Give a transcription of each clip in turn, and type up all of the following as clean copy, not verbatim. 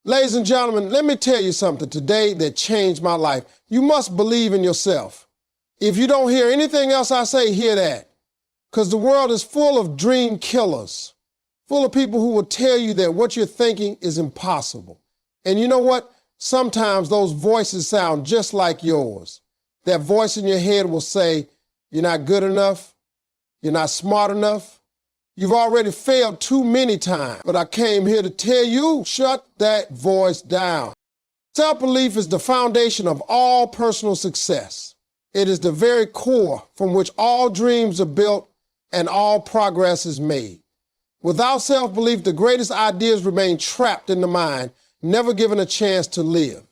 Ladies and gentlemen, let me tell you something today that changed my life. You must believe in yourself. If you don't hear anything else I say, hear that. Because the world is full of dream killers, full of people who will tell you that what you're thinking is impossible. And you know what? Sometimes those voices sound just like yours. That voice in your head will say, you're not good enough, you're not smart enough, you've already failed too many times. But I came here to tell you, shut that voice down. Self-belief is the foundation of all personal success. It is the very core from which all dreams are built and all progress is made. Without self-belief, the greatest ideas remain trapped in the mind, never given a chance to live.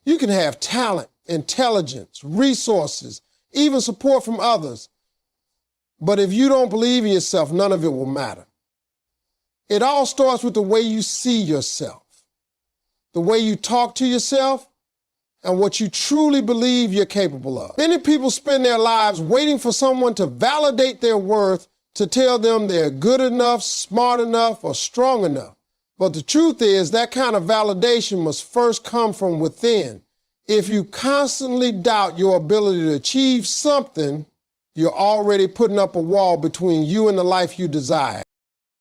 You can have talent, intelligence, resources, even support from others. But if you don't believe in yourself, none of it will matter. It all starts with the way you see yourself, the way you talk to yourself, and what you truly believe you're capable of. Many people spend their lives waiting for someone to validate their worth, to tell them they're good enough, smart enough, or strong enough. But the truth is that kind of validation must first come from within. If you constantly doubt your ability to achieve something, you're already putting up a wall between you and the life you desire.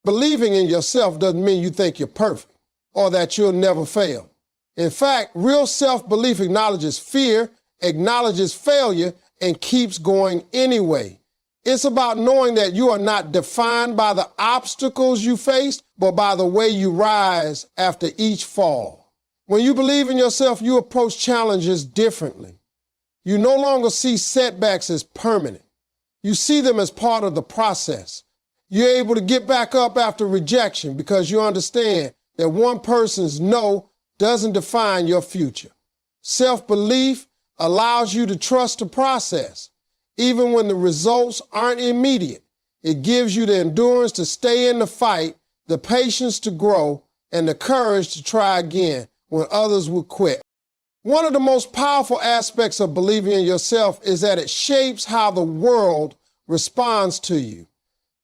Believing in yourself doesn't mean you think you're perfect or that you'll never fail. In fact, real self-belief acknowledges fear, acknowledges failure, and keeps going anyway. It's about knowing that you are not defined by the obstacles you face, but by the way you rise after each fall. When you believe in yourself, you approach challenges differently. You no longer see setbacks as permanent. You see them as part of the process. You're able to get back up after rejection because you understand that one person's no doesn't define your future. Self-belief allows you to trust the process. Even when the results aren't immediate, it gives you the endurance to stay in the fight, the patience to grow, and the courage to try again when others will quit. One of the most powerful aspects of believing in yourself is that it shapes how the world responds to you.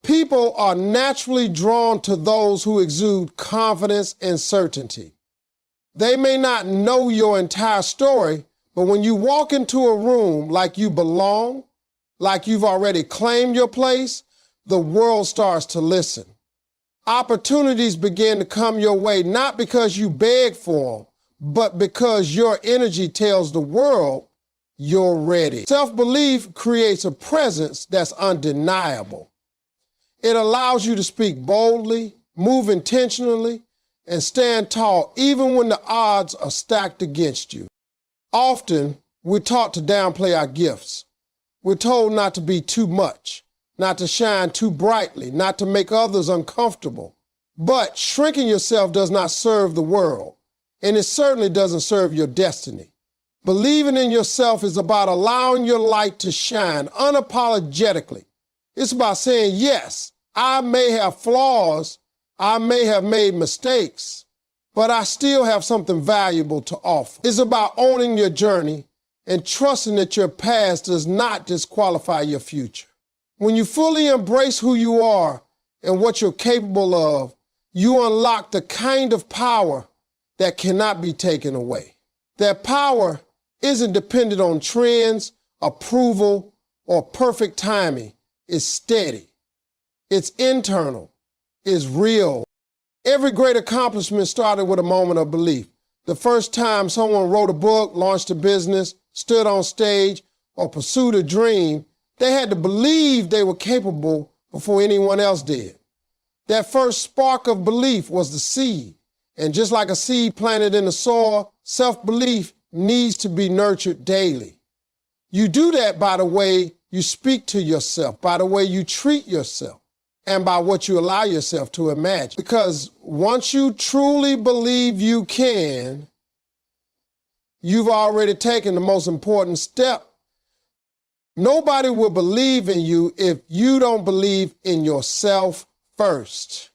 People are naturally drawn to those who exude confidence and certainty. They may not know your entire story, but when you walk into a room like you belong, like you've already claimed your place, the world starts to listen. Opportunities begin to come your way, not because you beg for them, but because your energy tells the world you're ready. Self-belief creates a presence that's undeniable. It allows you to speak boldly, move intentionally, and stand tall even when the odds are stacked against you. Often, we're taught to downplay our gifts. We're told not to be too much, not to shine too brightly, not to make others uncomfortable. But shrinking yourself does not serve the world, and it certainly doesn't serve your destiny. Believing in yourself is about allowing your light to shine unapologetically. It's about saying, yes, I may have flaws, I may have made mistakes, but I still have something valuable to offer. It's about owning your journey and trusting that your past does not disqualify your future. When you fully embrace who you are and what you're capable of, you unlock the kind of power that cannot be taken away. That power isn't dependent on trends, approval, or perfect timing. It's steady. It's internal. It's real. Every great accomplishment started with a moment of belief. The first time someone wrote a book, launched a business, stood on stage, or pursued a dream, they had to believe they were capable before anyone else did. That first spark of belief was the seed. And just like a seed planted in the soil, self-belief needs to be nurtured daily. You do that by the way you speak to yourself, by the way you treat yourself, and by what you allow yourself to imagine. Because once you truly believe you can, you've already taken the most important step. Nobody will believe in you if you don't believe in yourself first.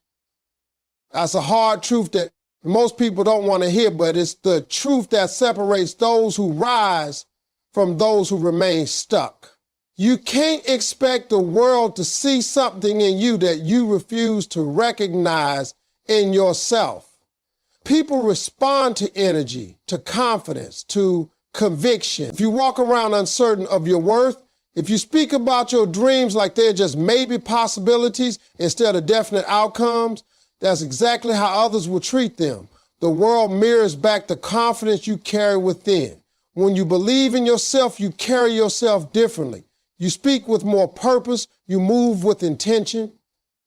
That's a hard truth that most people don't want to hear, but it's the truth that separates those who rise from those who remain stuck. You can't expect the world to see something in you that you refuse to recognize in yourself. People respond to energy, to confidence, to conviction. If you walk around uncertain of your worth, if you speak about your dreams like they're just maybe possibilities instead of definite outcomes, that's exactly how others will treat them. The world mirrors back the confidence you carry within. When you believe in yourself, you carry yourself differently. You speak with more purpose. You move with intention.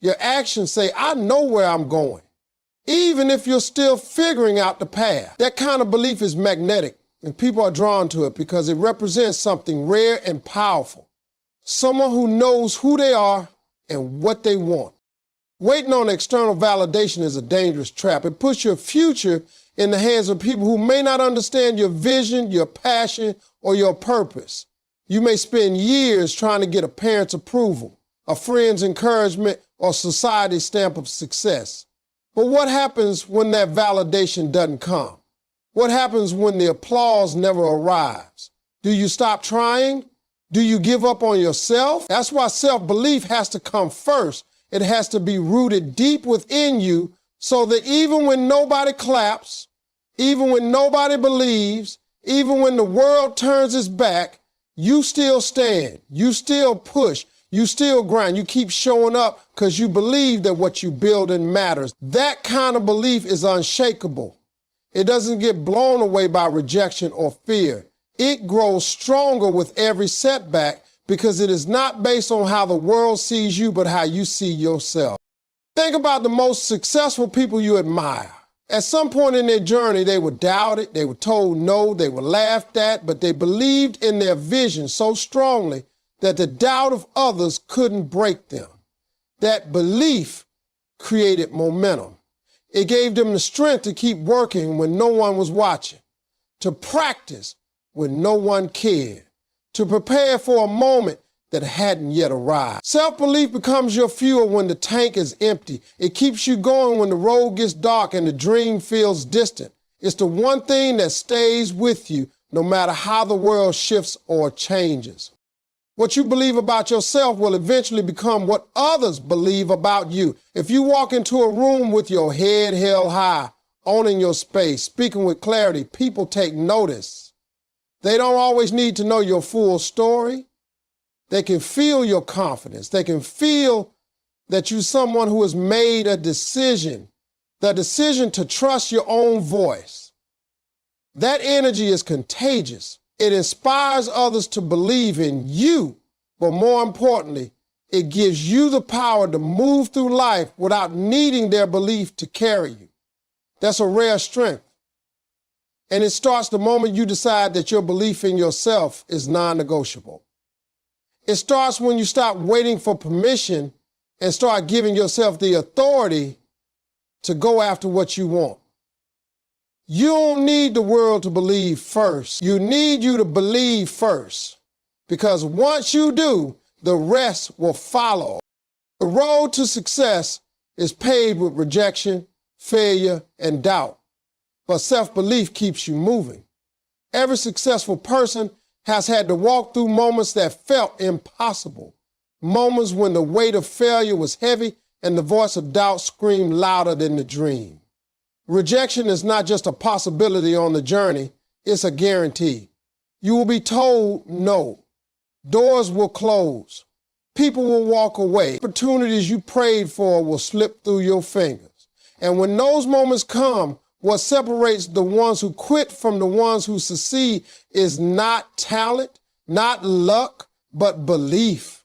Your actions say, I know where I'm going, even if you're still figuring out the path. That kind of belief is magnetic, and people are drawn to it because it represents something rare and powerful. Someone who knows who they are and what they want. Waiting on external validation is a dangerous trap. It puts your future in the hands of people who may not understand your vision, your passion, or your purpose. You may spend years trying to get a parent's approval, a friend's encouragement, or society's stamp of success. But what happens when that validation doesn't come? What happens when the applause never arrives? Do you stop trying? Do you give up on yourself? That's why self-belief has to come first. It has to be rooted deep within you so that even when nobody claps, even when nobody believes, even when the world turns its back, you still stand, you still push, you still grind, you keep showing up because you believe that what you build in matters. That kind of belief is unshakable. It doesn't get blown away by rejection or fear. It grows stronger with every setback because it is not based on how the world sees you, but how you see yourself. Think about the most successful people you admire. At some point in their journey, they were doubted, they were told no, they were laughed at, but they believed in their vision so strongly that the doubt of others couldn't break them. That belief created momentum. It gave them the strength to keep working when no one was watching, to practice when no one cared, to prepare for a moment that hadn't yet arrived. Self-belief becomes your fuel when the tank is empty. It keeps you going when the road gets dark and the dream feels distant. It's the one thing that stays with you no matter how the world shifts or changes. What you believe about yourself will eventually become what others believe about you. If you walk into a room with your head held high, owning your space, speaking with clarity, people take notice. They don't always need to know your full story. They can feel your confidence. They can feel that you're someone who has made a decision, the decision to trust your own voice. That energy is contagious. It inspires others to believe in you, but more importantly, it gives you the power to move through life without needing their belief to carry you. That's a rare strength. And it starts the moment you decide that your belief in yourself is non-negotiable. It starts when you stop waiting for permission and start giving yourself the authority to go after what you want. You don't need the world to believe first. You need you to believe first. Because once you do, the rest will follow. The road to success is paved with rejection, failure, and doubt. But self-belief keeps you moving. Every successful person has had to walk through moments that felt impossible. Moments when the weight of failure was heavy and the voice of doubt screamed louder than the dream. Rejection is not just a possibility on the journey, it's a guarantee. You will be told no. Doors will close. People will walk away. Opportunities you prayed for will slip through your fingers. And when those moments come, what separates the ones who quit from the ones who succeed is not talent, not luck, but belief.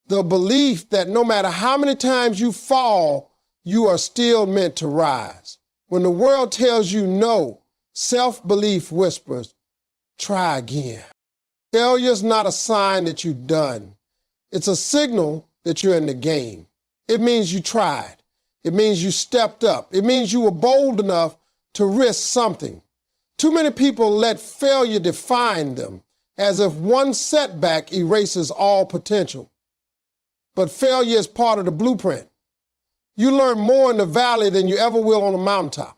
The belief that no matter how many times you fall, you are still meant to rise. When the world tells you no, self-belief whispers, try again. Failure's not a sign that you're done. It's a signal that you're in the game. It means you tried. It means you stepped up. It means you were bold enough to risk something. Too many people let failure define them, as if one setback erases all potential. But failure is part of the blueprint. You learn more in the valley than you ever will on the mountaintop.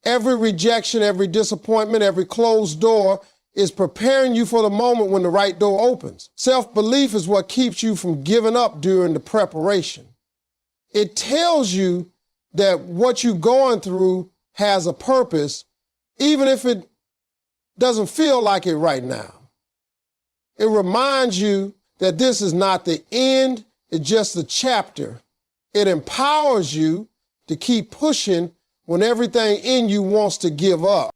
Every rejection, every disappointment, every closed door is preparing you for the moment when the right door opens. Self-belief is what keeps you from giving up during the preparation. It tells you that what you're going through has a purpose, even if it doesn't feel like it right now. It reminds you that this is not the end, it's just the chapter. It empowers you to keep pushing when everything in you wants to give up.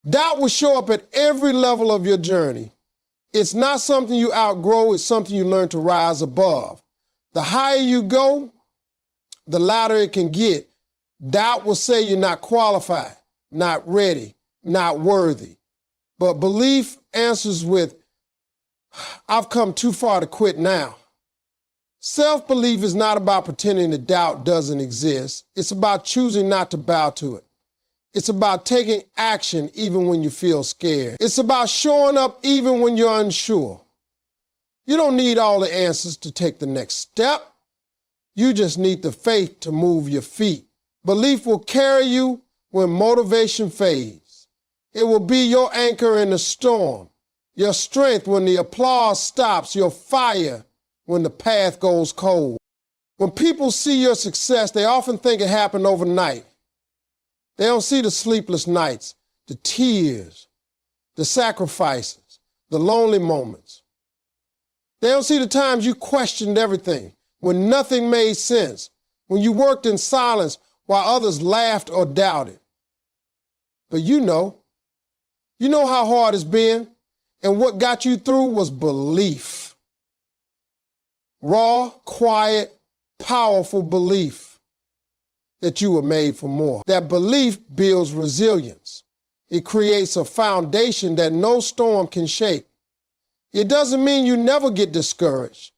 Doubt will show up at every level of your journey. It's not something you outgrow, it's something you learn to rise above. The higher you go, the louder it can get. Doubt will say you're not qualified, not ready, not worthy. But belief answers with, I've come too far to quit now. Self-belief is not about pretending that doubt doesn't exist. It's about choosing not to bow to it. It's about taking action even when you feel scared. It's about showing up even when you're unsure. You don't need all the answers to take the next step. You just need the faith to move your feet. Belief will carry you when motivation fades. It will be your anchor in the storm, your strength when the applause stops, your fire when the path goes cold. When people see your success, they often think it happened overnight. They don't see the sleepless nights, the tears, the sacrifices, the lonely moments. They don't see the times you questioned everything, when nothing made sense, when you worked in silence while others laughed or doubted. But you know how hard it's been, and what got you through was belief. Raw, quiet, powerful belief that you were made for more. That belief builds resilience. It creates a foundation that no storm can shake. It doesn't mean you never get discouraged.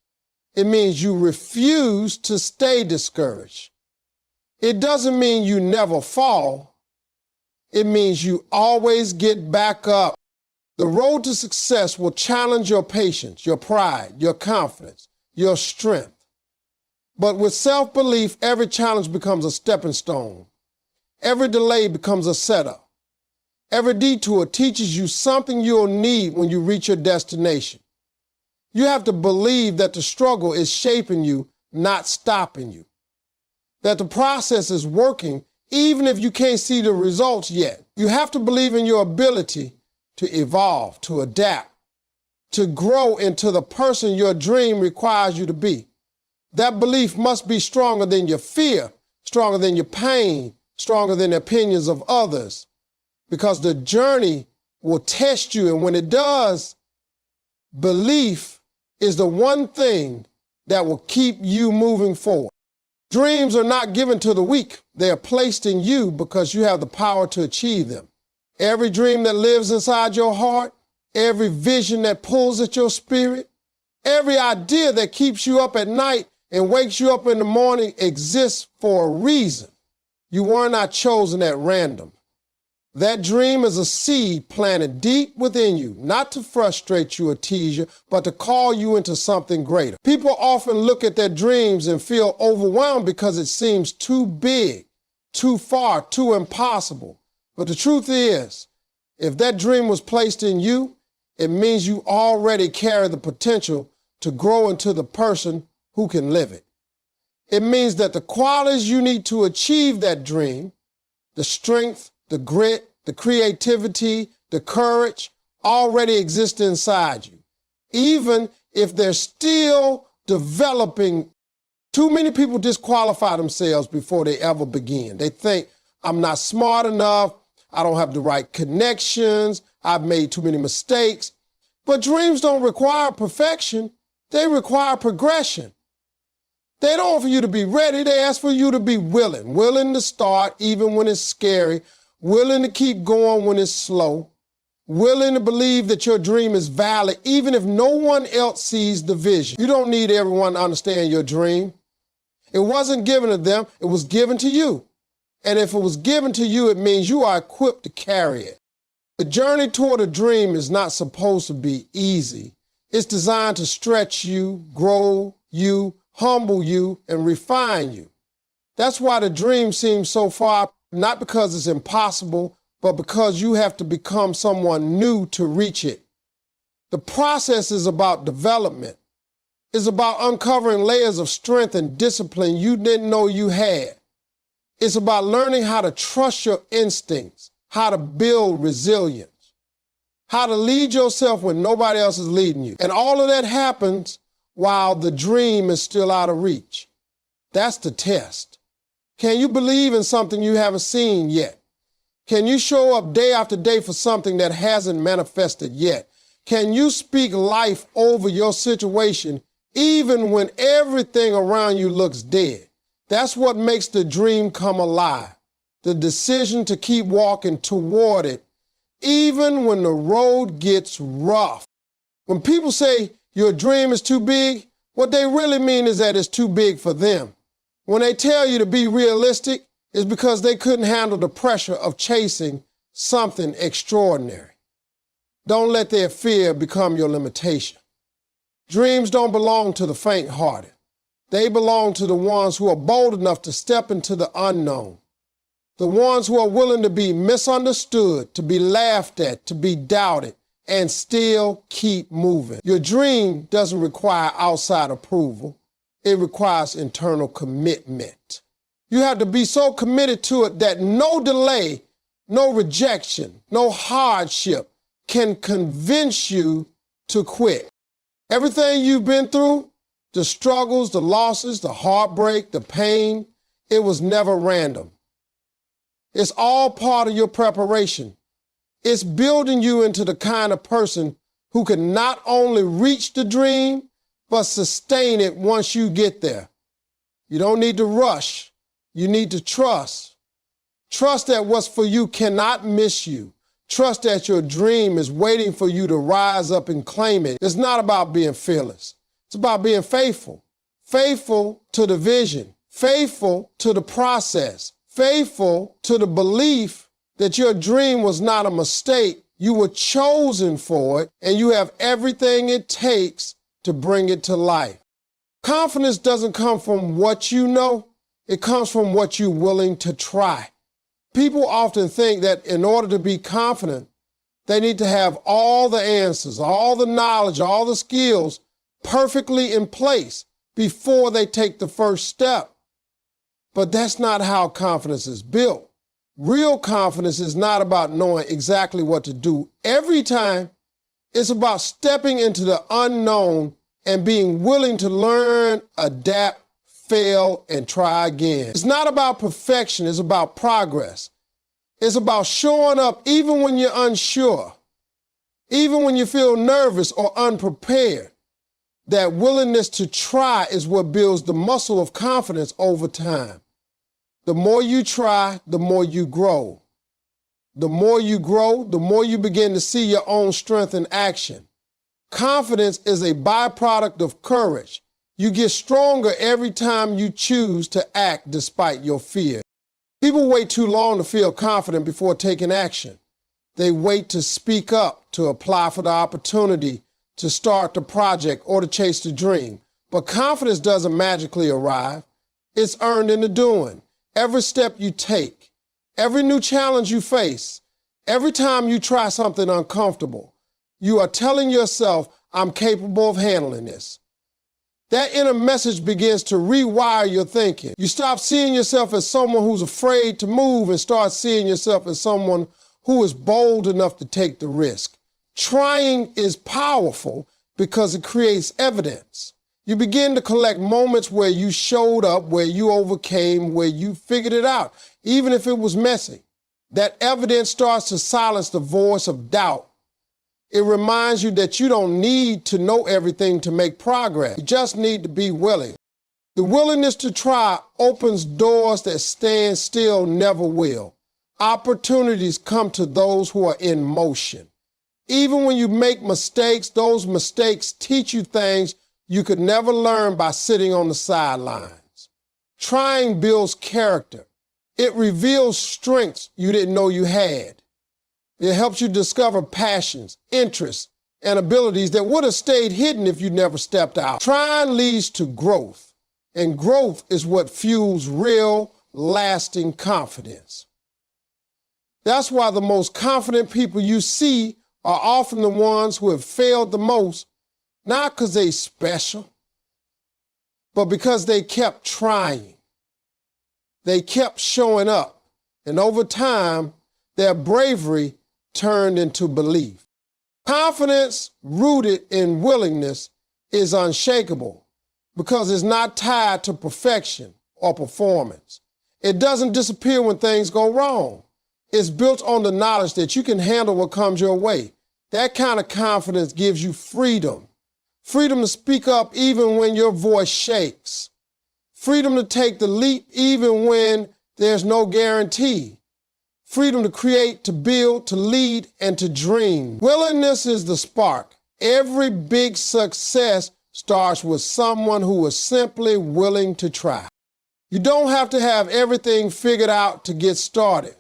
It means you refuse to stay discouraged. It doesn't mean you never fall. It means you always get back up. The road to success will challenge your patience, your pride, your confidence, your strength. But with self-belief, every challenge becomes a stepping stone. Every delay becomes a setup. Every detour teaches you something you'll need when you reach your destination. You have to believe that the struggle is shaping you, not stopping you. That the process is working, even if you can't see the results yet. You have to believe in your ability to evolve, to adapt, to grow into the person your dream requires you to be. That belief must be stronger than your fear, stronger than your pain, stronger than the opinions of others, because the journey will test you. And when it does, belief is the one thing that will keep you moving forward. Dreams are not given to the weak. They are placed in you because you have the power to achieve them. Every dream that lives inside your heart, every vision that pulls at your spirit, every idea that keeps you up at night and wakes you up in the morning exists for a reason. You were not chosen at random. That dream is a seed planted deep within you, not to frustrate you or tease you, but to call you into something greater. People often look at their dreams and feel overwhelmed because it seems too big, too far, too impossible. But the truth is, if that dream was placed in you, it means you already carry the potential to grow into the person who can live it. It means that the qualities you need to achieve that dream, the strength, the grit, the creativity, the courage, already exist inside you, even if they're still developing. Too many people disqualify themselves before they ever begin. They think, I'm not smart enough, I don't have the right connections, I've made too many mistakes. But dreams don't require perfection, they require progression. They don't offer you to be ready, they ask for you to be willing to start even when it's scary, willing to keep going when it's slow, willing to believe that your dream is valid even if no one else sees the vision. You don't need everyone to understand your dream. It wasn't given to them, it was given to you. And if it was given to you, it means you are equipped to carry it. The journey toward a dream is not supposed to be easy. It's designed to stretch you, grow you, humble you, and refine you. That's why the dream seems so far, not because it's impossible, but because you have to become someone new to reach it. The process is about development. It's about uncovering layers of strength and discipline you didn't know you had. It's about learning how to trust your instincts, how to build resilience, how to lead yourself when nobody else is leading you. And all of that happens while the dream is still out of reach. That's the test. Can you believe in something you haven't seen yet? Can you show up day after day for something that hasn't manifested yet? Can you speak life over your situation even when everything around you looks dead? That's what makes the dream come alive. The decision to keep walking toward it, even when the road gets rough. When people say your dream is too big, what they really mean is that it's too big for them. When they tell you to be realistic, it's because they couldn't handle the pressure of chasing something extraordinary. Don't let their fear become your limitation. Dreams don't belong to the faint-hearted. They belong to the ones who are bold enough to step into the unknown. The ones who are willing to be misunderstood, to be laughed at, to be doubted, and still keep moving. Your dream doesn't require outside approval. It requires internal commitment. You have to be so committed to it that no delay, no rejection, no hardship can convince you to quit. Everything you've been through, the struggles, the losses, the heartbreak, the pain, it was never random. It's all part of your preparation. It's building you into the kind of person who can not only reach the dream, but sustain it once you get there. You don't need to rush. You need to trust. Trust that what's for you cannot miss you. Trust that your dream is waiting for you to rise up and claim it. It's not about being fearless. It's about being faithful. Faithful to the vision. Faithful to the process. Faithful to the belief that your dream was not a mistake. You were chosen for it, and you have everything it takes to bring it to life. Confidence doesn't come from what you know. It comes from what you're willing to try. People often think that in order to be confident, they need to have all the answers, all the knowledge, all the skills perfectly in place before they take the first step. But that's not how confidence is built. Real confidence is not about knowing exactly what to do every time. It's about stepping into the unknown and being willing to learn, adapt, fail, and try again. It's not about perfection, it's about progress. It's about showing up even when you're unsure, even when you feel nervous or unprepared. That willingness to try is what builds the muscle of confidence over time. The more you try, the more you grow. The more you grow, the more you begin to see your own strength in action. Confidence is a byproduct of courage. You get stronger every time you choose to act despite your fear. People wait too long to feel confident before taking action. They wait to speak up, to apply for the opportunity, to start the project, or to chase the dream. But confidence doesn't magically arrive. It's earned in the doing. Every step you take, every new challenge you face, every time you try something uncomfortable, you are telling yourself, I'm capable of handling this. That inner message begins to rewire your thinking. You stop seeing yourself as someone who's afraid to move and start seeing yourself as someone who is bold enough to take the risk. Trying is powerful because it creates evidence. You begin to collect moments where you showed up, where you overcame, where you figured it out, even if it was messy. That evidence starts to silence the voice of doubt. It reminds you that you don't need to know everything to make progress. You just need to be willing. The willingness to try opens doors that stand still never will. Opportunities come to those who are in motion. Even when you make mistakes, those mistakes teach you things you could never learn by sitting on the sidelines. Trying builds character. It reveals strengths you didn't know you had. It helps you discover passions, interests, and abilities that would have stayed hidden if you never stepped out. Trying leads to growth, and growth is what fuels real, lasting confidence. That's why the most confident people you see are often the ones who have failed the most, not because they're special, but because they kept trying. They kept showing up, and over time, their bravery turned into belief. Confidence rooted in willingness is unshakable because it's not tied to perfection or performance. It doesn't disappear when things go wrong. It's built on the knowledge that you can handle what comes your way. That kind of confidence gives you freedom. Freedom to speak up even when your voice shakes. Freedom to take the leap even when there's no guarantee. Freedom to create, to build, to lead, and to dream. Willingness is the spark. Every big success starts with someone who was simply willing to try. You don't have to have everything figured out to get started.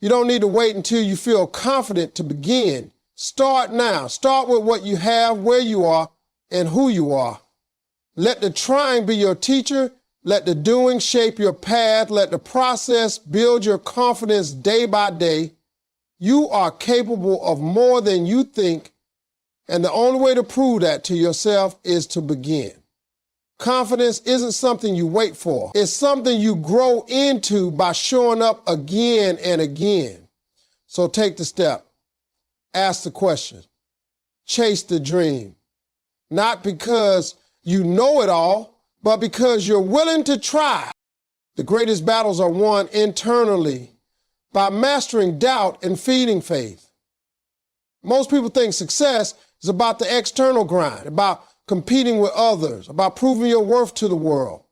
You don't need to wait until you feel confident to begin. Start now. Start with what you have, where you are, and who you are. Let the trying be your teacher. Let the doing shape your path. Let the process build your confidence day by day. You are capable of more than you think, and the only way to prove that to yourself is to begin. Confidence isn't something you wait for. It's something you grow into by showing up again and again. So take the step. Ask the question. Chase the dream. Not because you know it all, but because you're willing to try. The greatest battles are won internally by mastering doubt and feeding faith. Most people think success is about the external grind, about competing with others, about proving your worth to the world.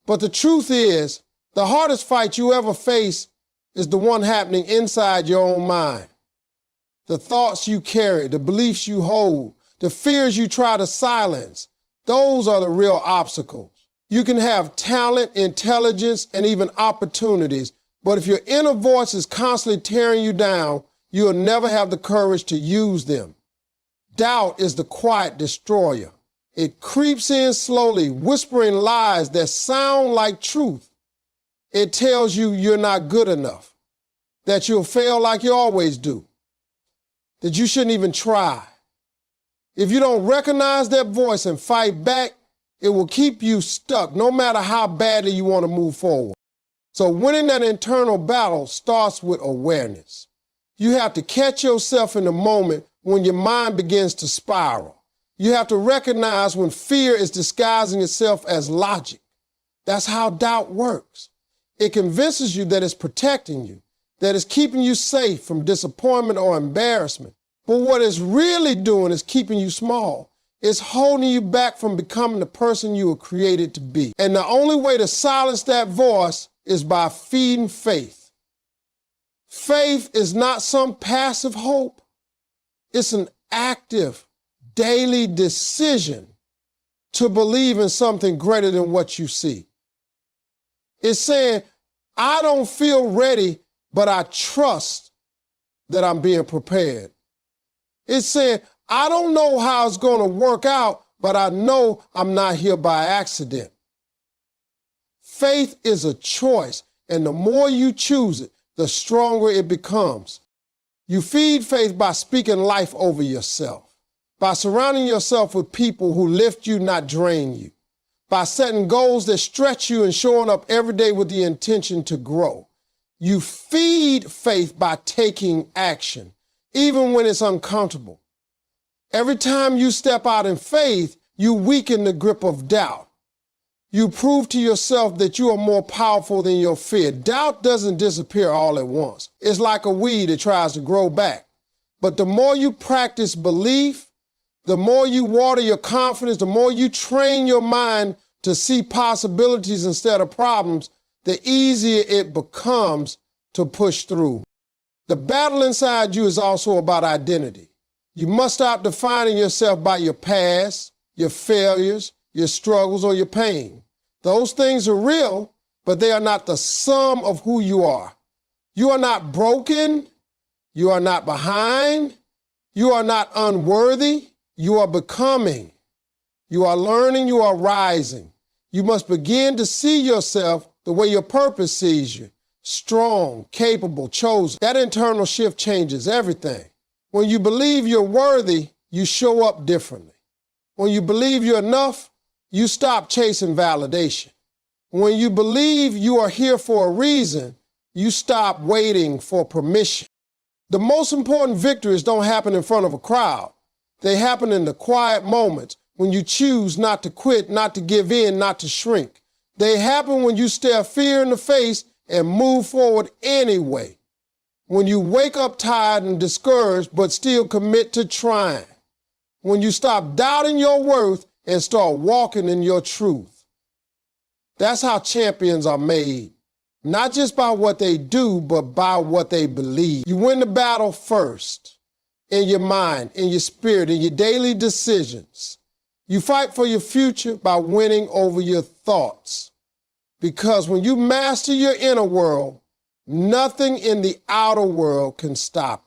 But the truth is, the hardest fight you ever face is the one happening inside your own mind. The thoughts you carry, the beliefs you hold, the fears you try to silence, those are the real obstacles. You can have talent, intelligence, and even opportunities, but if your inner voice is constantly tearing you down, you'll never have the courage to use them. Doubt is the quiet destroyer. It creeps in slowly, whispering lies that sound like truth. It tells you you're not good enough, that you'll fail like you always do, that you shouldn't even try. If you don't recognize that voice and fight back, it will keep you stuck no matter how badly you want to move forward. So winning that internal battle starts with awareness. You have to catch yourself in the moment when your mind begins to spiral. You have to recognize when fear is disguising itself as logic. That's how doubt works. It convinces you that it's protecting you, that it's keeping you safe from disappointment or embarrassment. But what it's really doing is keeping you small. It's holding you back from becoming the person you were created to be. And the only way to silence that voice is by feeding faith. Faith is not some passive hope. It's an active, daily decision to believe in something greater than what you see. It's saying, I don't feel ready, but I trust that I'm being prepared. It's saying, I don't know how it's going to work out, but I know I'm not here by accident. Faith is a choice, and the more you choose it, the stronger it becomes. You feed faith by speaking life over yourself, by surrounding yourself with people who lift you, not drain you, by setting goals that stretch you and showing up every day with the intention to grow. You feed faith by taking action, even when it's uncomfortable. Every time you step out in faith, you weaken the grip of doubt. You prove to yourself that you are more powerful than your fear. Doubt doesn't disappear all at once. It's like a weed that tries to grow back. But the more you practice belief, the more you water your confidence, the more you train your mind to see possibilities instead of problems, the easier it becomes to push through. The battle inside you is also about identity. You must stop defining yourself by your past, your failures, your struggles, or your pain. Those things are real, but they are not the sum of who you are. You are not broken. You are not behind. You are not unworthy. You are becoming. You are learning. You are rising. You must begin to see yourself the way your purpose sees you. Strong, capable, chosen. That internal shift changes everything. When you believe you're worthy, you show up differently. When you believe you're enough, you stop chasing validation. When you believe you are here for a reason, you stop waiting for permission. The most important victories don't happen in front of a crowd. They happen in the quiet moments when you choose not to quit, not to give in, not to shrink. They happen when you stare fear in the face and move forward anyway. When you wake up tired and discouraged but still commit to trying. When you stop doubting your worth and start walking in your truth. That's how champions are made. Not just by what they do, but by what they believe. You win the battle first, in your mind, in your spirit, in your daily decisions. You fight for your future by winning over your thoughts. Because when you master your inner world, nothing in the outer world can stop